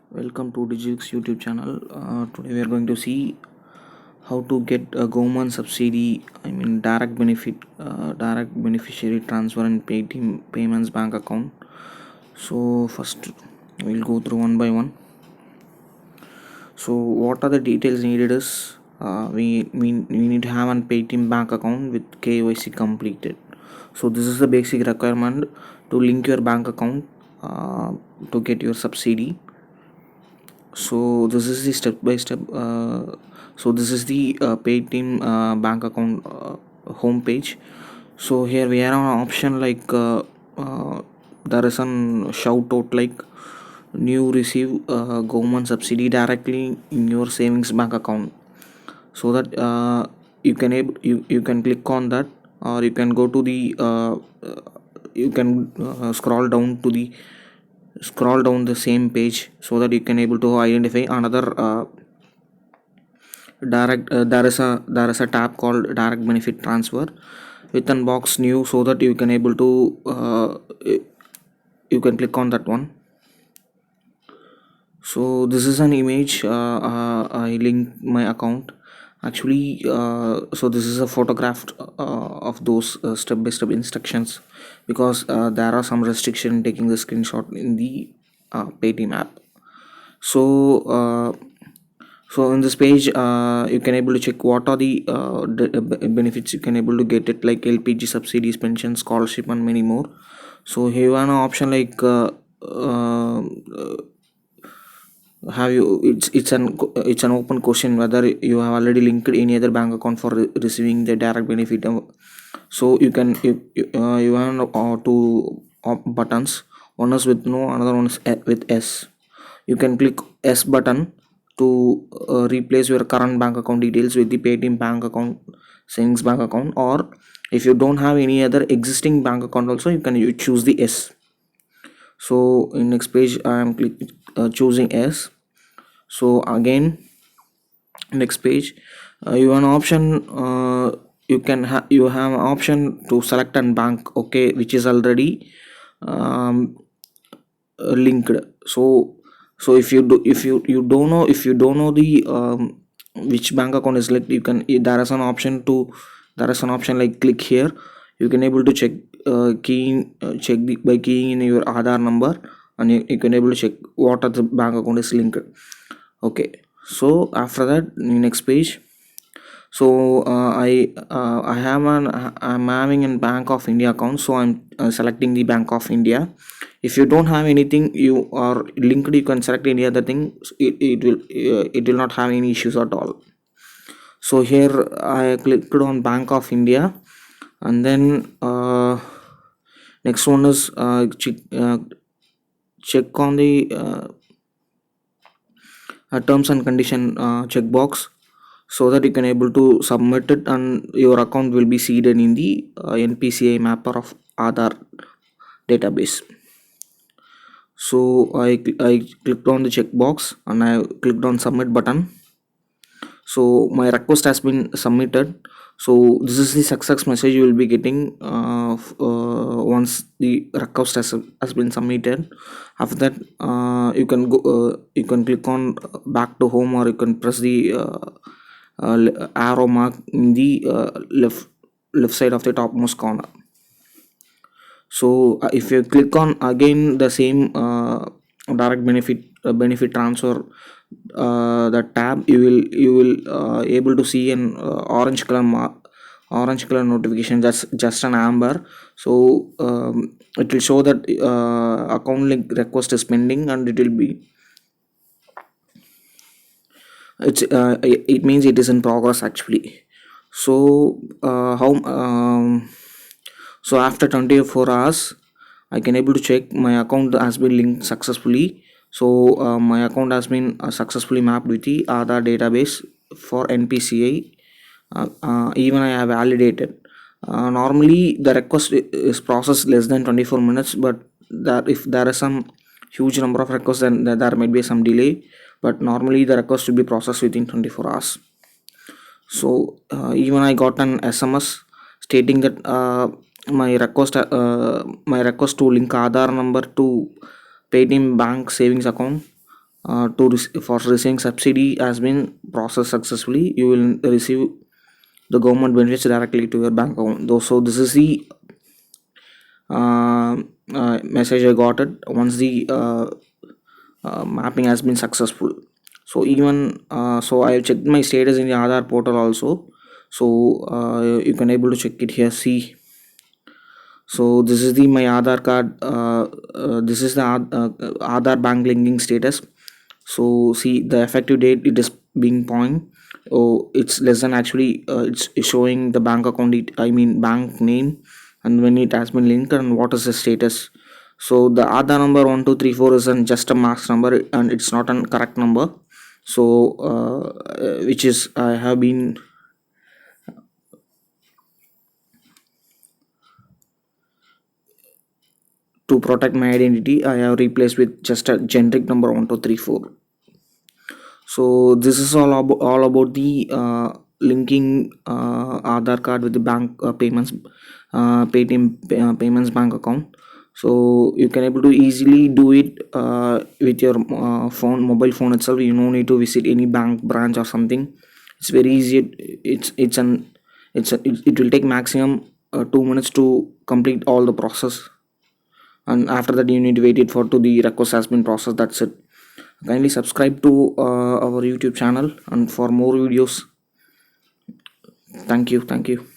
Welcome to Digix YouTube channel. Today we are going to see how to get a government subsidy, direct benefit, direct beneficiary transfer and Paytm payments bank account. So first we'll go through one by one. So what are the details needed is we need to have an Paytm bank account with KYC completed. So this is the basic requirement to link your bank account to get your subsidy. So this is the step by step. So this is the Paytm bank account home page. So here we have an option like there is an shout out like new receive government subsidy directly in your savings bank account. So that you can click on that, or you can go to the you can scroll down the same page so that you can able to identify another there is a tab called direct benefit transfer with an box new, so that you can able to you can click on that one. So this is an image. I link my account actually. So this is a photograph of those step by step instructions, because there are some restriction taking the screenshot in the Paytm app. So in this page you can able to check what are the benefits you can able to get it, like LPG subsidies, pension, scholarship and many more. So here you have an option like uh, have you it's an open question whether you have already linked any other bank account for receiving the direct benefit. So you have two buttons. One is with no, another one is with S. You can click S button to replace your current bank account details with the Paytm bank account, savings bank account. Or if you don't have any other existing bank account also, you choose the S. So in next page I am choosing S. So again, next page you have an option, you have an option to select an bank, okay, which is already um, linked. So if you don't know the which bank account is linked, you can there is an option like click here. You can able to check by keying in your Aadhaar number, and you can able to check what are the bank account is linked. Okay, so after that, next page. So I'm having a Bank of India account, so I'm selecting the Bank of India. If you don't have anything you are linked, you can select any other thing. It will not have any issues at all. So here I clicked on Bank of India, and then next one is check on the terms and condition checkbox, so that you can able to submit it and your account will be seeded in the NPCI mapper of Aadhaar database. So I clicked on the checkbox and I clicked on submit button. So my request has been submitted. So this is the success message you will be getting once the request has been submitted. After that you can click on back to home, or you can press the arrow mark in the left side of the topmost corner. So if you click on again the same direct benefit transfer, the tab, you will able to see an orange color notification, that's just an amber. So it will show that account link request is pending, and it will be it means it is in progress actually. So how so after 24 hours I can able to check my account has been linked successfully. So my account has been successfully mapped with the Aadhaar database for NPCI. Even I have validated. Normally the request is processed less than 24 minutes, but that if there is some huge number of requests, then there might be some delay. But normally the request will be processed within 24 hours. So even I got an SMS stating that my request to link Aadhaar number to Paytm bank savings account for receiving subsidy has been processed successfully, you will receive the government benefits directly to your bank account. Though, so this is the uh, message I got it once the mapping has been successful. So even so I have checked my status in the Aadhaar portal also. So you can able to check it here. See, so this is the my Aadhaar card. This is the Aadhaar bank linking status. So see the effective date, it is being point. Oh, it's less than actually. It's showing the bank account. I mean bank name, and when it has been linked and what is the status. So the Aadhaar number 1234 isn't just a max number and it's not a correct number. So which is I have been to protect my identity. I have replaced with just a generic number 1234. So this is all about the linking Aadhaar card with the bank payments, Paytm payments bank account. So you can able to easily do it with your mobile phone itself. You no need to visit any bank branch or something. It's very easy. It will take maximum 2 minutes to complete all the process, and after that you need to wait it for to the request has been processed. That's it. Kindly subscribe to our YouTube channel and for more videos. Thank you.